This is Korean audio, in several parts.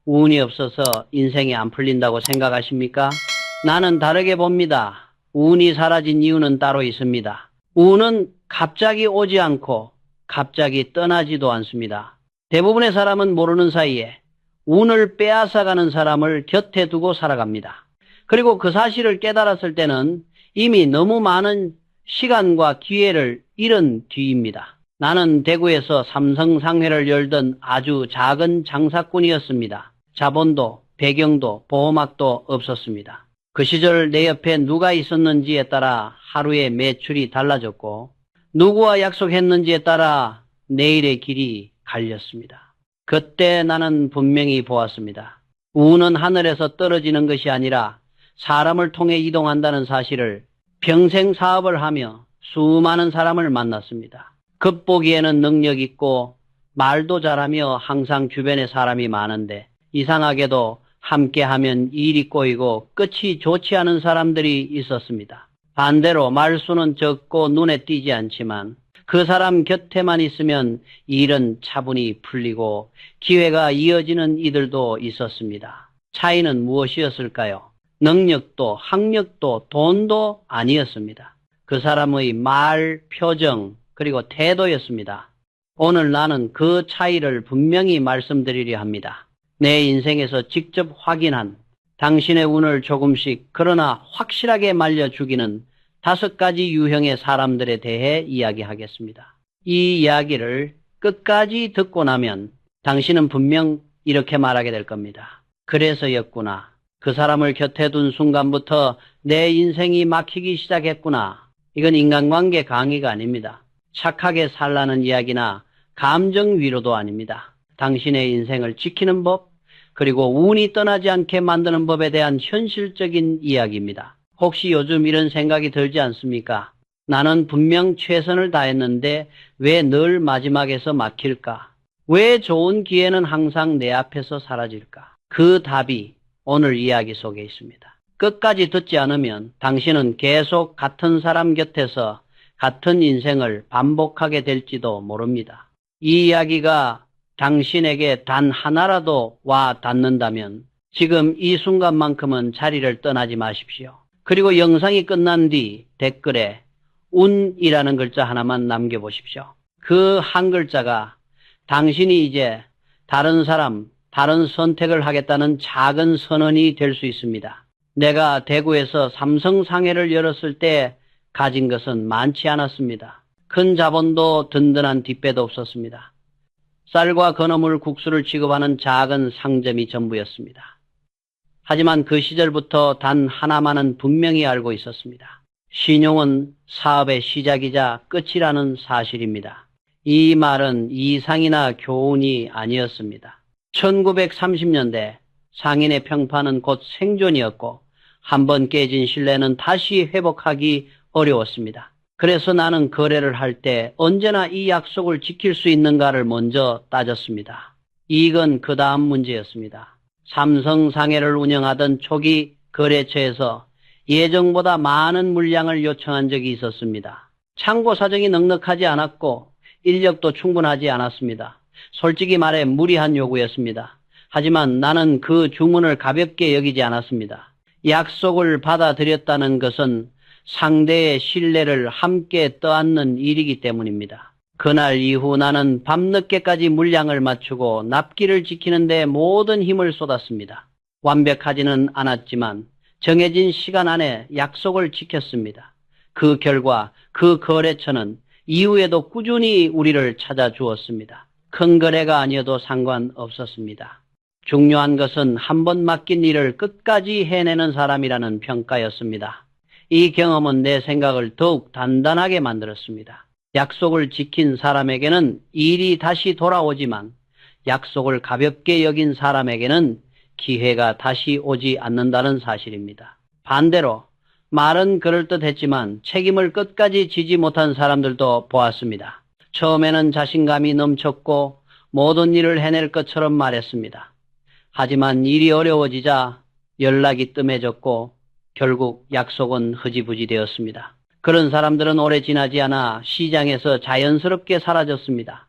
운이 없어서 인생이 안 풀린다고 생각하십니까? 나는 다르게 봅니다. 운이 사라진 이유는 따로 있습니다. 운은 갑자기 오지 않고 갑자기 떠나지도 않습니다. 대부분의 사람은 모르는 사이에 운을 빼앗아가는 사람을 곁에 두고 살아갑니다. 그리고 그 사실을 깨달았을 때는 이미 너무 많은 시간과 기회를 잃은 뒤입니다. 나는 대구에서 삼성상회를 열던 아주 작은 장사꾼이었습니다. 자본도 배경도 보호막도 없었습니다. 그 시절 내 옆에 누가 있었는지에 따라 하루의 매출이 달라졌고 누구와 약속했는지에 따라 내일의 길이 갈렸습니다. 그때 나는 분명히 보았습니다. 운은 하늘에서 떨어지는 것이 아니라 사람을 통해 이동한다는 사실을. 평생 사업을 하며 수많은 사람을 만났습니다. 겉보기에는 능력 있고 말도 잘하며 항상 주변에 사람이 많은데 이상하게도 함께하면 일이 꼬이고 끝이 좋지 않은 사람들이 있었습니다. 반대로 말수는 적고 눈에 띄지 않지만 그 사람 곁에만 있으면 일은 차분히 풀리고 기회가 이어지는 이들도 있었습니다. 차이는 무엇이었을까요? 능력도 학력도 돈도 아니었습니다. 그 사람의 말, 표정 그리고 태도였습니다. 오늘 나는 그 차이를 분명히 말씀드리려 합니다. 내 인생에서 직접 확인한 당신의 운을 조금씩 그러나 확실하게 말려 죽이는 5가지 유형의 사람들에 대해 이야기하겠습니다. 이 이야기를 끝까지 듣고 나면 당신은 분명 이렇게 말하게 될 겁니다. 그래서였구나. 그 사람을 곁에 둔 순간부터 내 인생이 막히기 시작했구나. 이건 인간관계 강의가 아닙니다. 착하게 살라는 이야기나 감정 위로도 아닙니다. 당신의 인생을 지키는 법, 그리고 운이 떠나지 않게 만드는 법에 대한 현실적인 이야기입니다. 혹시 요즘 이런 생각이 들지 않습니까? 나는 분명 최선을 다했는데 왜 늘 마지막에서 막힐까? 왜 좋은 기회는 항상 내 앞에서 사라질까? 그 답이 오늘 이야기 속에 있습니다. 끝까지 듣지 않으면 당신은 계속 같은 사람 곁에서 같은 인생을 반복하게 될지도 모릅니다. 이 이야기가 당신에게 단 하나라도 와 닿는다면 지금 이 순간만큼은 자리를 떠나지 마십시오. 그리고 영상이 끝난 뒤 댓글에 운이라는 글자 하나만 남겨보십시오. 그 한 글자가 당신이 이제 다른 사람, 다른 선택을 하겠다는 작은 선언이 될 수 있습니다. 내가 대구에서 삼성상회를 열었을 때 가진 것은 많지 않았습니다. 큰 자본도 든든한 뒷배도 없었습니다. 쌀과 건어물 국수를 취급하는 작은 상점이 전부였습니다. 하지만 그 시절부터 단 하나만은 분명히 알고 있었습니다. 신용은 사업의 시작이자 끝이라는 사실입니다. 이 말은 이상이나 교훈이 아니었습니다. 1930년대 상인의 평판은 곧 생존이었고 한번 깨진 신뢰는 다시 회복하기 어려웠습니다. 그래서 나는 거래를 할 때 언제나 이 약속을 지킬 수 있는가를 먼저 따졌습니다. 이건 그 다음 문제였습니다. 삼성상회를 운영하던 초기 거래처에서 예정보다 많은 물량을 요청한 적이 있었습니다. 창고 사정이 넉넉하지 않았고 인력도 충분하지 않았습니다. 솔직히 말해 무리한 요구였습니다. 하지만 나는 그 주문을 가볍게 여기지 않았습니다. 약속을 받아들였다는 것은 상대의 신뢰를 함께 떠안는 일이기 때문입니다. 그날 이후 나는 밤늦게까지 물량을 맞추고 납기를 지키는 데 모든 힘을 쏟았습니다. 완벽하지는 않았지만 정해진 시간 안에 약속을 지켰습니다. 그 결과 그 거래처는 이후에도 꾸준히 우리를 찾아주었습니다. 큰 거래가 아니어도 상관없었습니다. 중요한 것은 한 번 맡긴 일을 끝까지 해내는 사람이라는 평가였습니다. 이 경험은 내 생각을 더욱 단단하게 만들었습니다. 약속을 지킨 사람에게는 일이 다시 돌아오지만 약속을 가볍게 여긴 사람에게는 기회가 다시 오지 않는다는 사실입니다. 반대로 말은 그럴듯했지만 책임을 끝까지 지지 못한 사람들도 보았습니다. 처음에는 자신감이 넘쳤고 모든 일을 해낼 것처럼 말했습니다. 하지만 일이 어려워지자 연락이 뜸해졌고 결국 약속은 흐지부지 되었습니다. 그런 사람들은 오래 지나지 않아 시장에서 자연스럽게 사라졌습니다.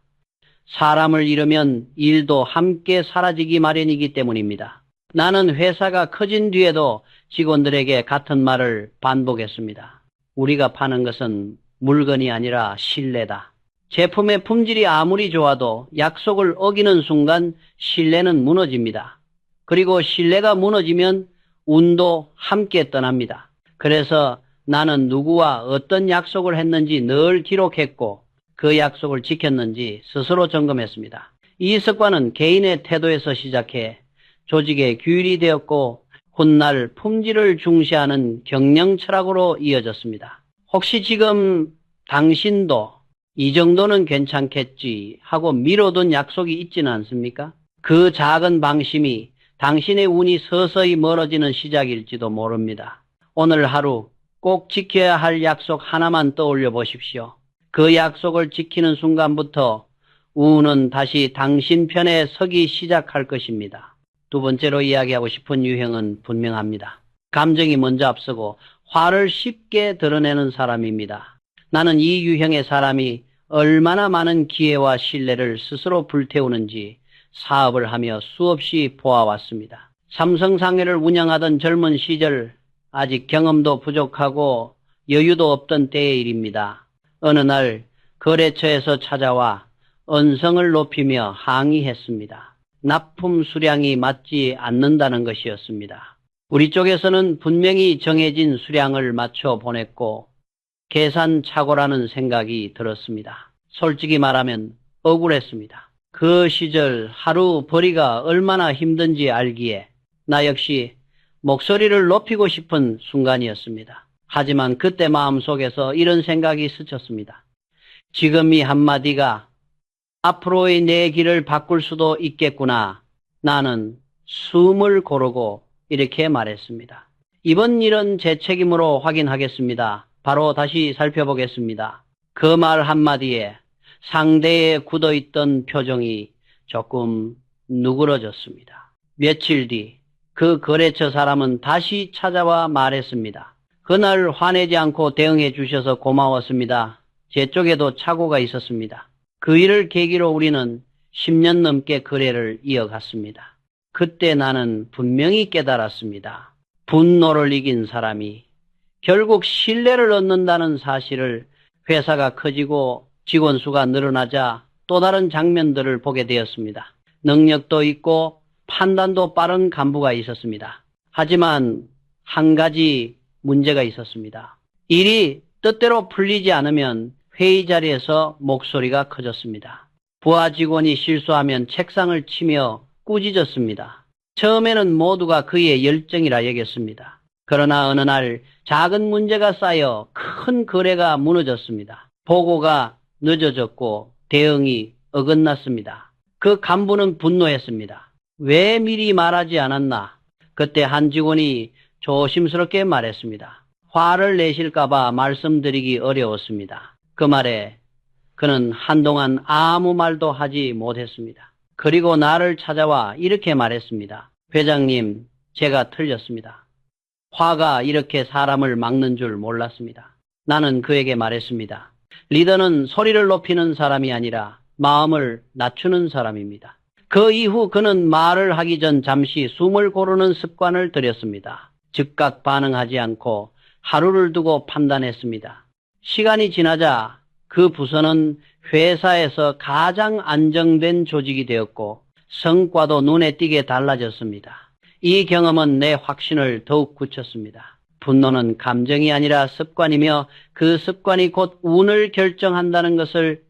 사람을 잃으면 일도 함께 사라지기 마련이기 때문입니다. 나는 회사가 커진 뒤에도 직원들에게 같은 말을 반복했습니다. 우리가 파는 것은 물건이 아니라 신뢰다. 제품의 품질이 아무리 좋아도 약속을 어기는 순간 신뢰는 무너집니다. 그리고 신뢰가 무너지면 운도 함께 떠납니다. 그래서 나는 누구와 어떤 약속을 했는지 늘 기록했고 그 약속을 지켰는지 스스로 점검했습니다. 이 습관은 개인의 태도에서 시작해 조직의 규율이 되었고 훗날 품질을 중시하는 경영 철학으로 이어졌습니다. 혹시 지금 당신도 이 정도는 괜찮겠지 하고 미뤄둔 약속이 있지는 않습니까? 그 작은 방심이 당신의 운이 서서히 멀어지는 시작일지도 모릅니다. 오늘 하루 꼭 지켜야 할 약속 하나만 떠올려 보십시오. 그 약속을 지키는 순간부터 운은 다시 당신 편에 서기 시작할 것입니다. 두 번째로 이야기하고 싶은 유형은 분명합니다. 감정이 먼저 앞서고 화를 쉽게 드러내는 사람입니다. 나는 이 유형의 사람이 얼마나 많은 기회와 신뢰를 스스로 불태우는지 사업을 하며 수없이 보아왔습니다. 삼성상회를 운영하던 젊은 시절 아직 경험도 부족하고 여유도 없던 때의 일입니다. 어느 날 거래처에서 찾아와 언성을 높이며 항의했습니다. 납품 수량이 맞지 않는다는 것이었습니다. 우리 쪽에서는 분명히 정해진 수량을 맞춰 보냈고 계산 착오라는 생각이 들었습니다. 솔직히 말하면 억울했습니다. 그 시절 하루 벌이가 얼마나 힘든지 알기에 나 역시 목소리를 높이고 싶은 순간이었습니다. 하지만 그때 마음속에서 이런 생각이 스쳤습니다. 지금 이 한마디가 앞으로의 내 길을 바꿀 수도 있겠구나. 나는 숨을 고르고 이렇게 말했습니다. 이번 일은 제 책임으로 확인하겠습니다. 바로 다시 살펴보겠습니다. 그 말 한마디에 상대의 굳어있던 표정이 조금 누그러졌습니다. 며칠 뒤 그 거래처 사람은 다시 찾아와 말했습니다. 그날 화내지 않고 대응해 주셔서 고마웠습니다. 제 쪽에도 착오가 있었습니다. 그 일을 계기로 우리는 10년 넘게 거래를 이어갔습니다. 그때 나는 분명히 깨달았습니다. 분노를 이긴 사람이 결국 신뢰를 얻는다는 사실을 회사가 커지고 직원 수가 늘어나자 또 다른 장면들을 보게 되었습니다. 능력도 있고 판단도 빠른 간부가 있었습니다. 하지만 한 가지 문제가 있었습니다. 일이 뜻대로 풀리지 않으면 회의 자리에서 목소리가 커졌습니다. 부하 직원이 실수하면 책상을 치며 꾸짖었습니다. 처음에는 모두가 그의 열정이라 여겼습니다. 그러나 어느 날 작은 문제가 쌓여 큰 거래가 무너졌습니다. 보고가 늦어졌고 대응이 어긋났습니다. 그 간부는 분노했습니다. 왜 미리 말하지 않았나? 그때 한 직원이 조심스럽게 말했습니다. 화를 내실까봐 말씀드리기 어려웠습니다. 그 말에 그는 한동안 아무 말도 하지 못했습니다. 그리고 나를 찾아와 이렇게 말했습니다. 회장님, 제가 틀렸습니다. 화가 이렇게 사람을 막는 줄 몰랐습니다. 나는 그에게 말했습니다. 리더는 소리를 높이는 사람이 아니라 마음을 낮추는 사람입니다. 그 이후 그는 말을 하기 전 잠시 숨을 고르는 습관을 들였습니다. 즉각 반응하지 않고 하루를 두고 판단했습니다. 시간이 지나자 그 부서는 회사에서 가장 안정된 조직이 되었고 성과도 눈에 띄게 달라졌습니다. 이 경험은 내 확신을 더욱 굳혔습니다. 분노는 감정이 아니라 습관이며 그 습관이 곧 운을 결정한다는 것을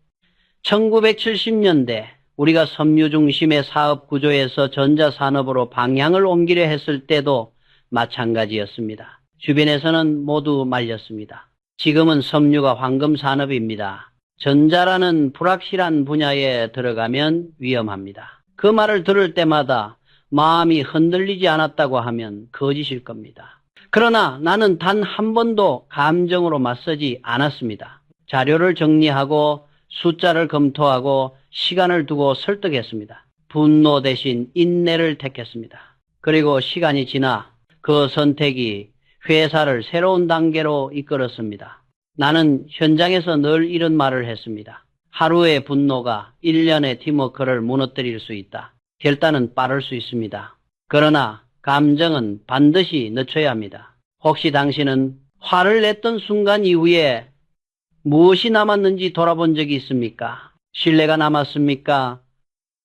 1970년대 우리가 섬유 중심의 사업 구조에서 전자산업으로 방향을 옮기려 했을 때도 마찬가지였습니다. 주변에서는 모두 말렸습니다. 지금은 섬유가 황금 산업입니다. 전자라는 불확실한 분야에 들어가면 위험합니다. 그 말을 들을 때마다 마음이 흔들리지 않았다고 하면 거짓일 겁니다. 그러나 나는 단 한 번도 감정으로 맞서지 않았습니다. 자료를 정리하고 숫자를 검토하고 시간을 두고 설득했습니다. 분노 대신 인내를 택했습니다. 그리고 시간이 지나 그 선택이 회사를 새로운 단계로 이끌었습니다. 나는 현장에서 늘 이런 말을 했습니다. 하루의 분노가 1년의 팀워크를 무너뜨릴 수 있다. 결단은 빠를 수 있습니다. 그러나 감정은 반드시 늦춰야 합니다. 혹시 당신은 화를 냈던 순간 이후에 무엇이 남았는지 돌아본 적이 있습니까? 신뢰가 남았습니까?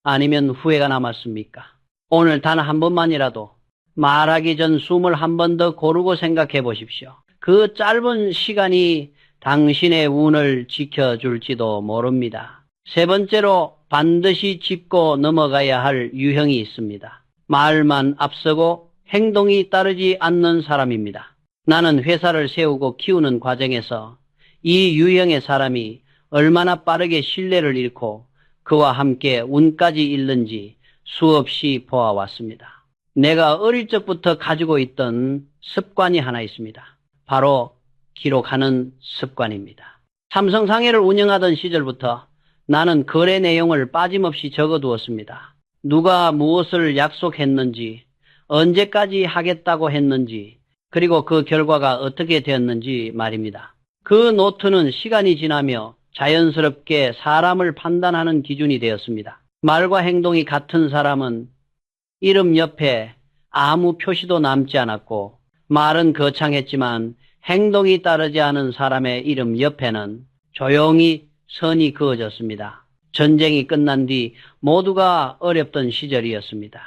아니면 후회가 남았습니까? 오늘 단 한 번만이라도 말하기 전 숨을 한 번 더 고르고 생각해 보십시오. 그 짧은 시간이 당신의 운을 지켜줄지도 모릅니다. 세 번째로 반드시 짚고 넘어가야 할 유형이 있습니다. 말만 앞서고 행동이 따르지 않는 사람입니다. 나는 회사를 세우고 키우는 과정에서 이 유형의 사람이 얼마나 빠르게 신뢰를 잃고 그와 함께 운까지 잃는지 수없이 보아왔습니다. 내가 어릴 적부터 가지고 있던 습관이 하나 있습니다. 바로 기록하는 습관입니다. 삼성상해를 운영하던 시절부터 나는 거래 내용을 빠짐없이 적어두었습니다. 누가 무엇을 약속했는지, 언제까지 하겠다고 했는지, 그리고 그 결과가 어떻게 되었는지 말입니다. 그 노트는 시간이 지나며 자연스럽게 사람을 판단하는 기준이 되었습니다. 말과 행동이 같은 사람은 이름 옆에 아무 표시도 남지 않았고, 말은 거창했지만 행동이 따르지 않은 사람의 이름 옆에는 조용히 선이 그어졌습니다. 전쟁이 끝난 뒤 모두가 어렵던 시절이었습니다.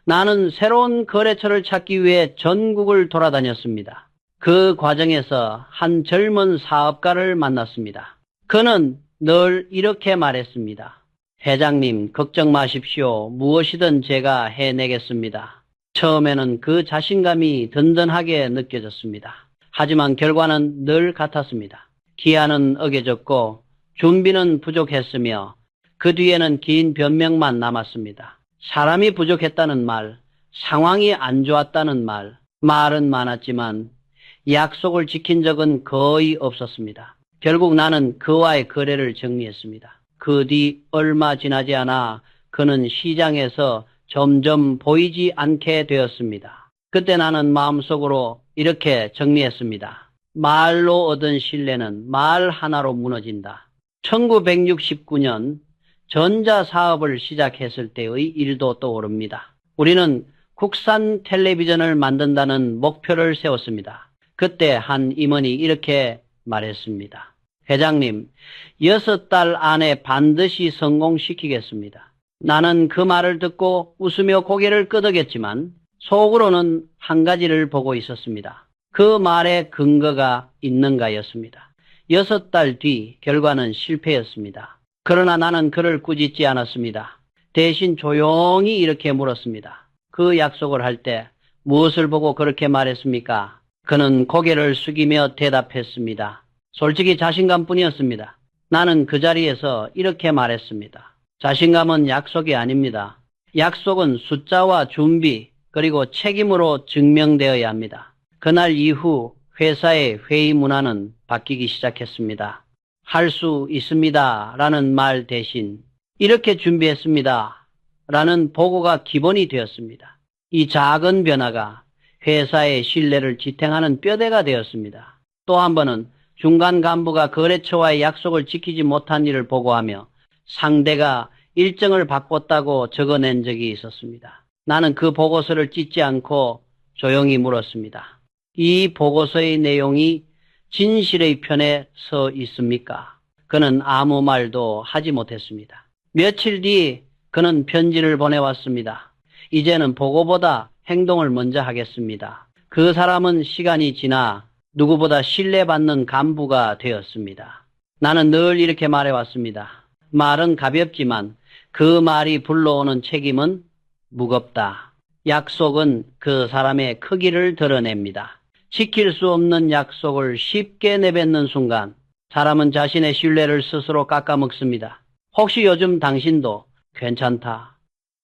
나는 새로운 거래처를 찾기 위해 전국을 돌아다녔습니다. 그 과정에서 한 젊은 사업가를 만났습니다. 그는 늘 이렇게 말했습니다. 회장님, 걱정 마십시오. 무엇이든 제가 해내겠습니다. 처음에는 그 자신감이 든든하게 느껴졌습니다. 하지만 결과는 늘 같았습니다. 기한은 어겨졌고 준비는 부족했으며 그 뒤에는 긴 변명만 남았습니다. 사람이 부족했다는 말, 상황이 안 좋았다는 말, 말은 많았지만 약속을 지킨 적은 거의 없었습니다. 결국 나는 그와의 거래를 정리했습니다. 그 뒤 얼마 지나지 않아 그는 시장에서 점점 보이지 않게 되었습니다. 그때 나는 마음속으로 이렇게 정리했습니다. 말로 얻은 신뢰는 말 하나로 무너진다. 1969년 전자사업을 시작했을 때의 일도 떠오릅니다. 우리는 국산 텔레비전을 만든다는 목표를 세웠습니다. 그때 한 임원이 이렇게 말했습니다. 회장님, 6달 안에 반드시 성공시키겠습니다. 나는 그 말을 듣고 웃으며 고개를 끄덕였지만 속으로는 한 가지를 보고 있었습니다. 그 말에 근거가 있는가였습니다. 6달 뒤 결과는 실패였습니다. 그러나 나는 그를 꾸짖지 않았습니다. 대신 조용히 이렇게 물었습니다. 그 약속을 할 때 무엇을 보고 그렇게 말했습니까? 그는 고개를 숙이며 대답했습니다. 솔직히 자신감뿐이었습니다. 나는 그 자리에서 이렇게 말했습니다. 자신감은 약속이 아닙니다. 약속은 숫자와 준비 그리고 책임으로 증명되어야 합니다. 그날 이후 회사의 회의 문화는 바뀌기 시작했습니다. 할 수 있습니다 라는 말 대신 이렇게 준비했습니다 라는 보고가 기본이 되었습니다. 이 작은 변화가 회사의 신뢰를 지탱하는 뼈대가 되었습니다. 또 한 번은 중간 간부가 거래처와의 약속을 지키지 못한 일을 보고하며 상대가 일정을 바꿨다고 적어낸 적이 있었습니다. 나는 그 보고서를 찢지 않고 조용히 물었습니다. 이 보고서의 내용이 진실의 편에 서 있습니까? 그는 아무 말도 하지 못했습니다. 며칠 뒤 그는 편지를 보내왔습니다. 이제는 보고보다 행동을 먼저 하겠습니다. 그 사람은 시간이 지나 누구보다 신뢰받는 간부가 되었습니다. 나는 늘 이렇게 말해왔습니다. 말은 가볍지만 그 말이 불러오는 책임은 무겁다. 약속은 그 사람의 크기를 드러냅니다. 지킬 수 없는 약속을 쉽게 내뱉는 순간 사람은 자신의 신뢰를 스스로 깎아먹습니다. 혹시 요즘 당신도 괜찮다,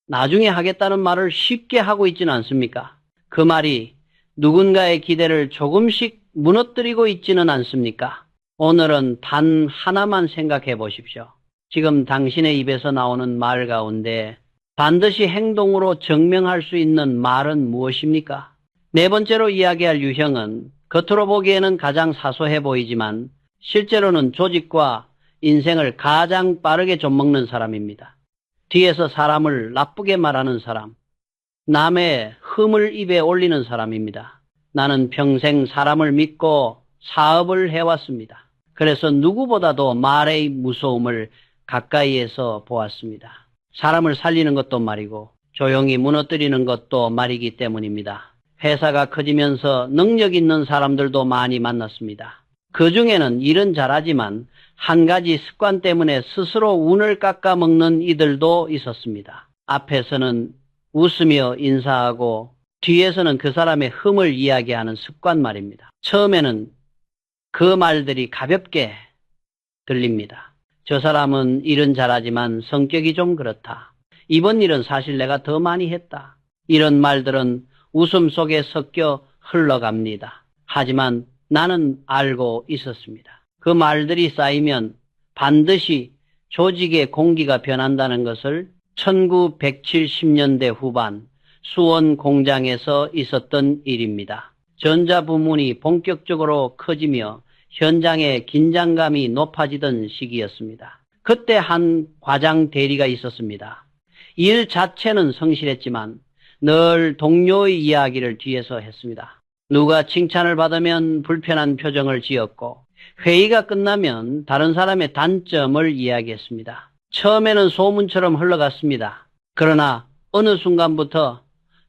나중에 하겠다는 말을 쉽게 하고 있지는 않습니까? 그 말이 누군가의 기대를 조금씩 무너뜨리고 있지는 않습니까? 오늘은 단 하나만 생각해 보십시오. 지금 당신의 입에서 나오는 말 가운데 반드시 행동으로 증명할 수 있는 말은 무엇입니까? 네 번째로 이야기할 유형은 겉으로 보기에는 가장 사소해 보이지만 실제로는 조직과 인생을 가장 빠르게 좀먹는 사람입니다. 뒤에서 사람을 나쁘게 말하는 사람, 남의 흠을 입에 올리는 사람입니다. 나는 평생 사람을 믿고 사업을 해왔습니다. 그래서 누구보다도 말의 무서움을 가까이에서 보았습니다. 사람을 살리는 것도 말이고 조용히 무너뜨리는 것도 말이기 때문입니다. 회사가 커지면서 능력 있는 사람들도 많이 만났습니다. 그 중에는 일은 잘하지만 한 가지 습관 때문에 스스로 운을 깎아먹는 이들도 있었습니다. 앞에서는 웃으며 인사하고 뒤에서는 그 사람의 흠을 이야기하는 습관 말입니다. 처음에는 그 말들이 가볍게 들립니다. 저 사람은 일은 잘하지만 성격이 좀 그렇다. 이번 일은 사실 내가 더 많이 했다. 이런 말들은 웃음 속에 섞여 흘러갑니다. 하지만 나는 알고 있었습니다. 그 말들이 쌓이면 반드시 조직의 공기가 변한다는 것을 1970년대 후반 수원 공장에서 있었던 일입니다. 전자부문이 본격적으로 커지며 현장의 긴장감이 높아지던 시기였습니다. 그때 한 과장 대리가 있었습니다. 일 자체는 성실했지만 늘 동료의 이야기를 뒤에서 했습니다. 누가 칭찬을 받으면 불편한 표정을 지었고 회의가 끝나면 다른 사람의 단점을 이야기했습니다. 처음에는 소문처럼 흘러갔습니다. 그러나 어느 순간부터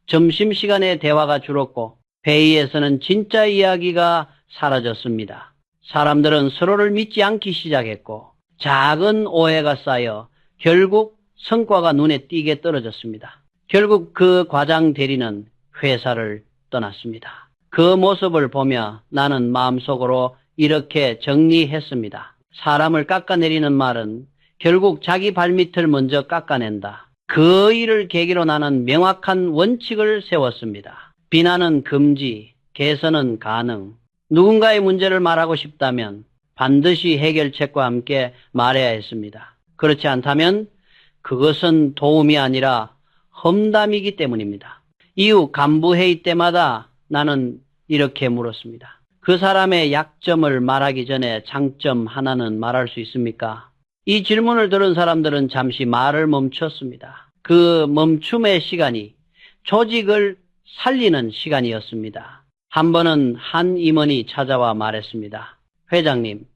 점심시간에 대화가 줄었고 회의에서는 진짜 이야기가 사라졌습니다. 사람들은 서로를 믿지 않기 시작했고 작은 오해가 쌓여 결국 성과가 눈에 띄게 떨어졌습니다. 결국 그 과장 대리는 회사를 떠났습니다. 그 모습을 보며 나는 마음속으로 이렇게 정리했습니다. 사람을 깎아내리는 말은 결국 자기 발밑을 먼저 깎아낸다. 그 일을 계기로 나는 명확한 원칙을 세웠습니다. 비난은 금지, 개선은 가능. 누군가의 문제를 말하고 싶다면 반드시 해결책과 함께 말해야 했습니다. 그렇지 않다면 그것은 도움이 아니라 험담이기 때문입니다. 이후 간부회의 때마다 나는 이렇게 물었습니다. 그 사람의 약점을 말하기 전에 장점 하나는 말할 수 있습니까? 이 질문을 들은 사람들은 잠시 말을 멈췄습니다. 그 멈춤의 시간이 조직을 살리는 시간이었습니다. 한 번은 한 임원이 찾아와 말했습니다. 회장님,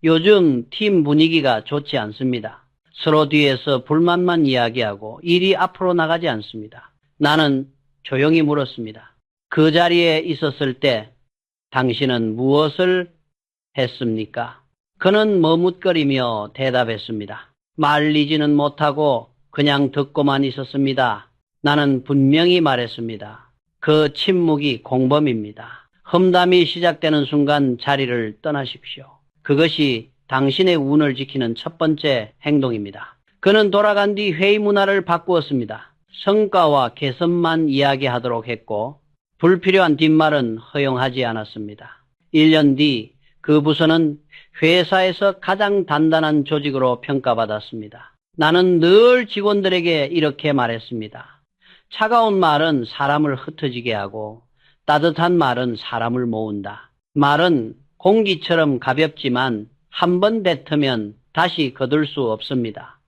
요즘 팀 분위기가 좋지 않습니다. 서로 뒤에서 불만만 이야기하고 일이 앞으로 나가지 않습니다. 나는 조용히 물었습니다. 그 자리에 있었을 때 당신은 무엇을 했습니까? 그는 머뭇거리며 대답했습니다. 말리지는 못하고 그냥 듣고만 있었습니다. 나는 분명히 말했습니다. 그 침묵이 공범입니다. 험담이 시작되는 순간 자리를 떠나십시오. 그것이 당신의 운을 지키는 첫 번째 행동입니다. 그는 돌아간 뒤 회의 문화를 바꾸었습니다. 성과와 개선만 이야기하도록 했고 불필요한 뒷말은 허용하지 않았습니다. 1년 뒤 그 부서는 회사에서 가장 단단한 조직으로 평가받았습니다. 나는 늘 직원들에게 이렇게 말했습니다. 차가운 말은 사람을 흩어지게 하고 따뜻한 말은 사람을 모은다. 말은 공기처럼 가볍지만 한 번 뱉으면 다시 거둘 수 없습니다.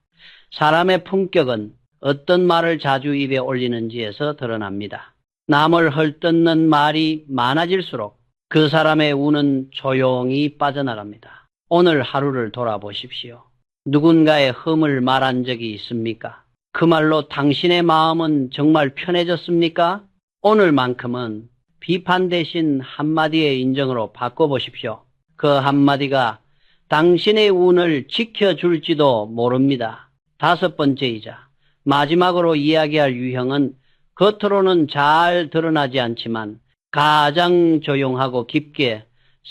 사람의 품격은 어떤 말을 자주 입에 올리는지에서 드러납니다. 남을 헐뜯는 말이 많아질수록 그 사람의 운은 조용히 빠져나갑니다. 오늘 하루를 돌아보십시오. 누군가의 흠을 말한 적이 있습니까? 그 말로 당신의 마음은 정말 편해졌습니까? 오늘만큼은 비판 대신 한마디의 인정으로 바꿔보십시오. 그 한마디가 당신의 운을 지켜줄지도 모릅니다. 5번째이자 마지막으로 이야기할 유형은 겉으로는 잘 드러나지 않지만 가장 조용하고 깊게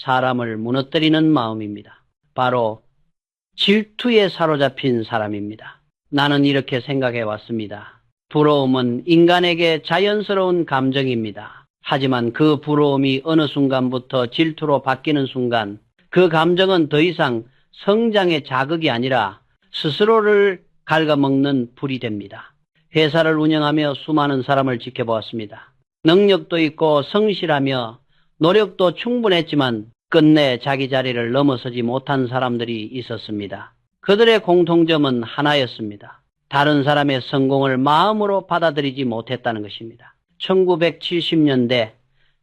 사람을 무너뜨리는 마음입니다. 바로 질투에 사로잡힌 사람입니다. 나는 이렇게 생각해 왔습니다. 부러움은 인간에게 자연스러운 감정입니다. 하지만 그 부러움이 어느 순간부터 질투로 바뀌는 순간 그 감정은 더 이상 성장의 자극이 아니라 스스로를 갉아먹는 불이 됩니다. 회사를 운영하며 수많은 사람을 지켜보았습니다. 능력도 있고 성실하며 노력도 충분했지만 끝내 자기 자리를 넘어서지 못한 사람들이 있었습니다. 그들의 공통점은 하나였습니다. 다른 사람의 성공을 마음으로 받아들이지 못했다는 것입니다. 1970년대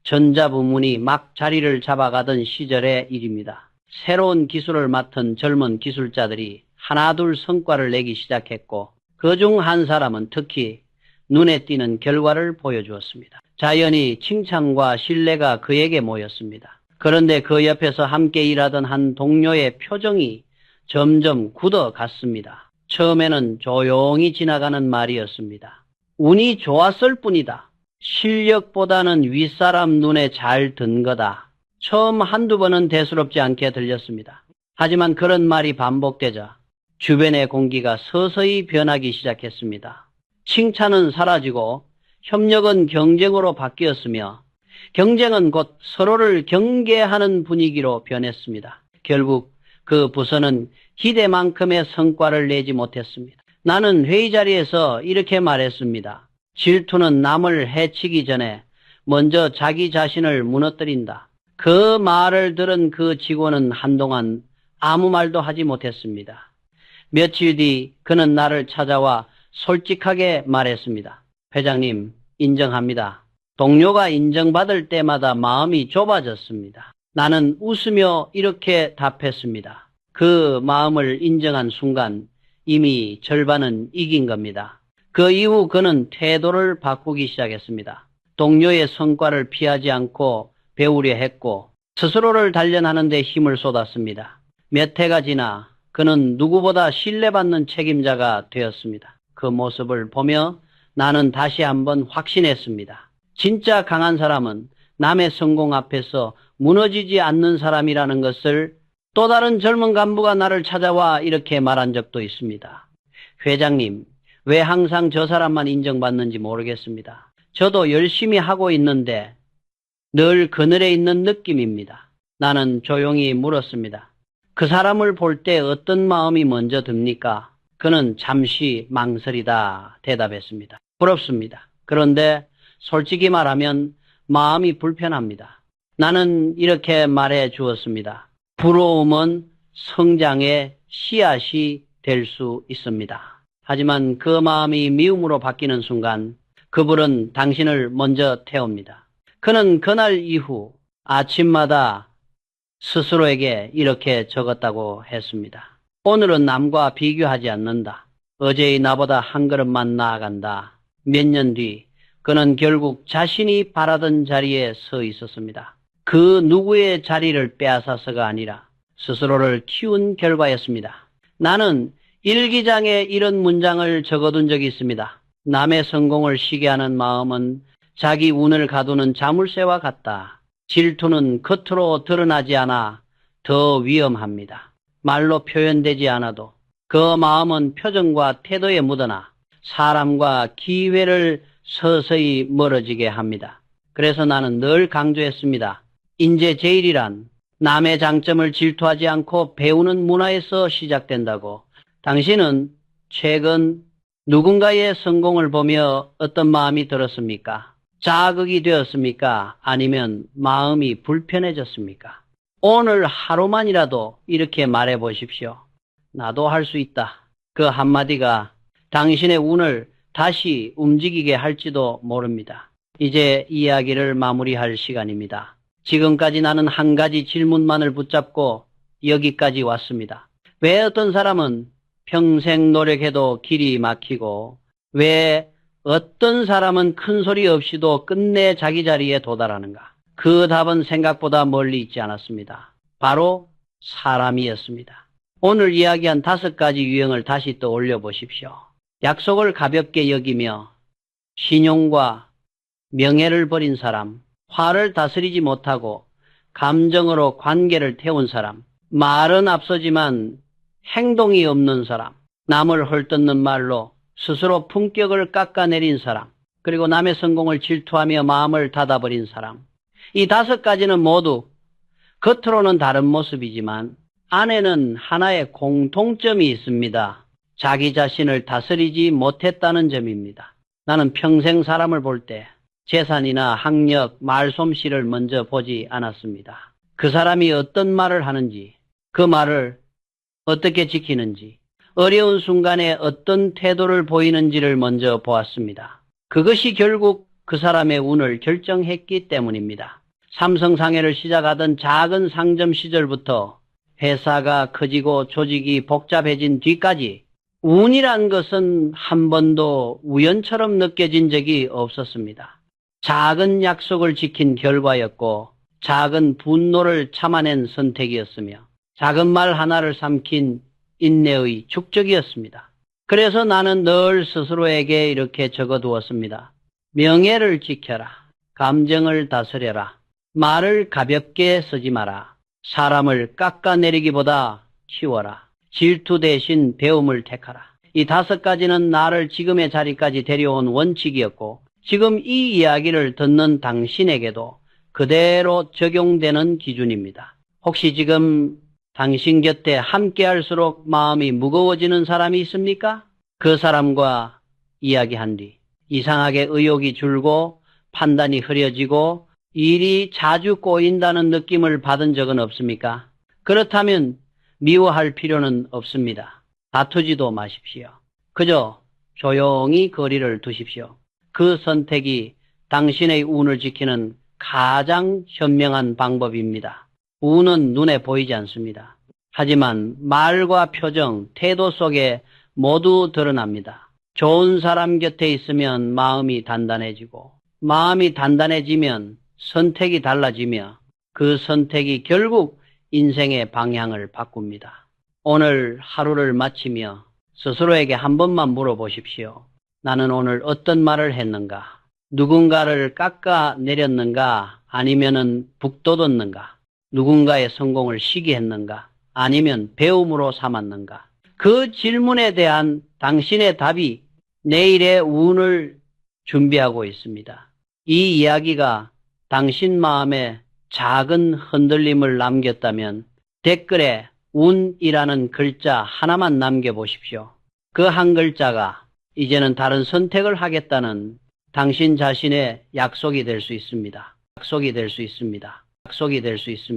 전자부문이 막 자리를 잡아가던 시절의 일입니다. 새로운 기술을 맡은 젊은 기술자들이 하나둘 성과를 내기 시작했고 그중 한 사람은 특히 눈에 띄는 결과를 보여주었습니다. 자연히 칭찬과 신뢰가 그에게 모였습니다. 그런데 그 옆에서 함께 일하던 한 동료의 표정이 점점 굳어갔습니다. 처음에는 조용히 지나가는 말이었습니다. 운이 좋았을 뿐이다. 실력보다는 윗사람 눈에 잘 든 거다. 처음 한두 번은 대수롭지 않게 들렸습니다. 하지만 그런 말이 반복되자 주변의 공기가 서서히 변하기 시작했습니다. 칭찬은 사라지고 협력은 경쟁으로 바뀌었으며 경쟁은 곧 서로를 경계하는 분위기로 변했습니다. 결국 그 부서는 기대만큼의 성과를 내지 못했습니다. 나는 회의 자리에서 이렇게 말했습니다. 질투는 남을 해치기 전에 먼저 자기 자신을 무너뜨린다. 그 말을 들은 그 직원은 한동안 아무 말도 하지 못했습니다. 며칠 뒤 그는 나를 찾아와 솔직하게 말했습니다. 회장님, 인정합니다. 동료가 인정받을 때마다 마음이 좁아졌습니다. 나는 웃으며 이렇게 답했습니다. 그 마음을 인정한 순간 이미 절반은 이긴 겁니다. 그 이후 그는 태도를 바꾸기 시작했습니다. 동료의 성과를 피하지 않고 배우려 했고 스스로를 단련하는 데 힘을 쏟았습니다. 몇 해가 지나 그는 누구보다 신뢰받는 책임자가 되었습니다. 그 모습을 보며 나는 다시 한번 확신했습니다. 진짜 강한 사람은 남의 성공 앞에서 무너지지 않는 사람이라는 것을 또 다른 젊은 간부가 나를 찾아와 이렇게 말한 적도 있습니다. 회장님, 왜 항상 저 사람만 인정받는지 모르겠습니다. 저도 열심히 하고 있는데 늘 그늘에 있는 느낌입니다. 나는 조용히 물었습니다. 그 사람을 볼 때 어떤 마음이 먼저 듭니까? 그는 잠시 망설이다 대답했습니다. 부럽습니다. 그런데 솔직히 말하면 마음이 불편합니다. 나는 이렇게 말해 주었습니다. 부러움은 성장의 씨앗이 될 수 있습니다. 하지만 그 마음이 미움으로 바뀌는 순간 그 불은 당신을 먼저 태웁니다. 그는 그날 이후 아침마다 스스로에게 이렇게 적었다고 했습니다. 오늘은 남과 비교하지 않는다. 어제의 나보다 한 걸음만 나아간다. 몇 년 뒤 그는 결국 자신이 바라던 자리에 서 있었습니다. 그 누구의 자리를 빼앗아서가 아니라 스스로를 키운 결과였습니다. 나는 일기장에 이런 문장을 적어둔 적이 있습니다. 남의 성공을 시기하는 마음은 자기 운을 가두는 자물쇠와 같다. 질투는 겉으로 드러나지 않아 더 위험합니다. 말로 표현되지 않아도 그 마음은 표정과 태도에 묻어나 사람과 기회를 서서히 멀어지게 합니다. 그래서 나는 늘 강조했습니다. 인재 제일이란 남의 장점을 질투하지 않고 배우는 문화에서 시작된다고. 당신은 최근 누군가의 성공을 보며 어떤 마음이 들었습니까? 자극이 되었습니까? 아니면 마음이 불편해졌습니까? 오늘 하루만이라도 이렇게 말해 보십시오. 나도 할 수 있다. 그 한마디가 당신의 운을 다시 움직이게 할지도 모릅니다. 이제 이야기를 마무리할 시간입니다. 지금까지 나는 한 가지 질문만을 붙잡고 여기까지 왔습니다. 왜 어떤 사람은 평생 노력해도 길이 막히고 왜 어떤 사람은 큰 소리 없이도 끝내 자기 자리에 도달하는가? 그 답은 생각보다 멀리 있지 않았습니다. 바로 사람이었습니다. 오늘 이야기한 5가지 유형을 다시 떠올려 보십시오. 약속을 가볍게 여기며 신용과 명예를 버린 사람, 화를 다스리지 못하고 감정으로 관계를 태운 사람, 말은 앞서지만 행동이 없는 사람, 남을 헐뜯는 말로 스스로 품격을 깎아내린 사람, 그리고 남의 성공을 질투하며 마음을 닫아버린 사람. 이 5가지는 모두 겉으로는 다른 모습이지만 안에는 하나의 공통점이 있습니다. 자기 자신을 다스리지 못했다는 점입니다. 나는 평생 사람을 볼 때 재산이나 학력, 말솜씨를 먼저 보지 않았습니다. 그 사람이 어떤 말을 하는지, 그 말을 어떻게 지키는지, 어려운 순간에 어떤 태도를 보이는지를 먼저 보았습니다. 그것이 결국 그 사람의 운을 결정했기 때문입니다. 삼성상해를 시작하던 작은 상점 시절부터 회사가 커지고 조직이 복잡해진 뒤까지 운이란 것은 한 번도 우연처럼 느껴진 적이 없었습니다. 작은 약속을 지킨 결과였고 작은 분노를 참아낸 선택이었으며 작은 말 하나를 삼킨 인내의 축적이었습니다. 그래서 나는 늘 스스로에게 이렇게 적어두었습니다. 명예를 지켜라. 감정을 다스려라. 말을 가볍게 쓰지 마라. 사람을 깎아내리기보다 키워라. 질투 대신 배움을 택하라. 이 5가지는 나를 지금의 자리까지 데려온 원칙이었고 지금 이 이야기를 듣는 당신에게도 그대로 적용되는 기준입니다. 혹시 지금 당신 곁에 함께할수록 마음이 무거워지는 사람이 있습니까? 그 사람과 이야기한 뒤 이상하게 의욕이 줄고 판단이 흐려지고 일이 자주 꼬인다는 느낌을 받은 적은 없습니까? 그렇다면 미워할 필요는 없습니다. 다투지도 마십시오. 그저 조용히 거리를 두십시오. 그 선택이 당신의 운을 지키는 가장 현명한 방법입니다. 운은 눈에 보이지 않습니다. 하지만 말과 표정, 태도 속에 모두 드러납니다. 좋은 사람 곁에 있으면 마음이 단단해지고 마음이 단단해지면 선택이 달라지며 그 선택이 결국 인생의 방향을 바꿉니다. 오늘 하루를 마치며 스스로에게 한 번만 물어보십시오. 나는 오늘 어떤 말을 했는가? 누군가를 깎아내렸는가? 아니면은 북돋웠는가? 누군가의 성공을 시기했는가? 아니면 배움으로 삼았는가? 그 질문에 대한 당신의 답이 내일의 운을 준비하고 있습니다. 이 이야기가 당신 마음에 작은 흔들림을 남겼다면 댓글에 운이라는 글자 하나만 남겨보십시오. 그 한 글자가 이제는 다른 선택을 하겠다는 당신 자신의 약속이 될 수 있습니다. 약속이 될 수 있습니다. 약속이 될 수 있습니다.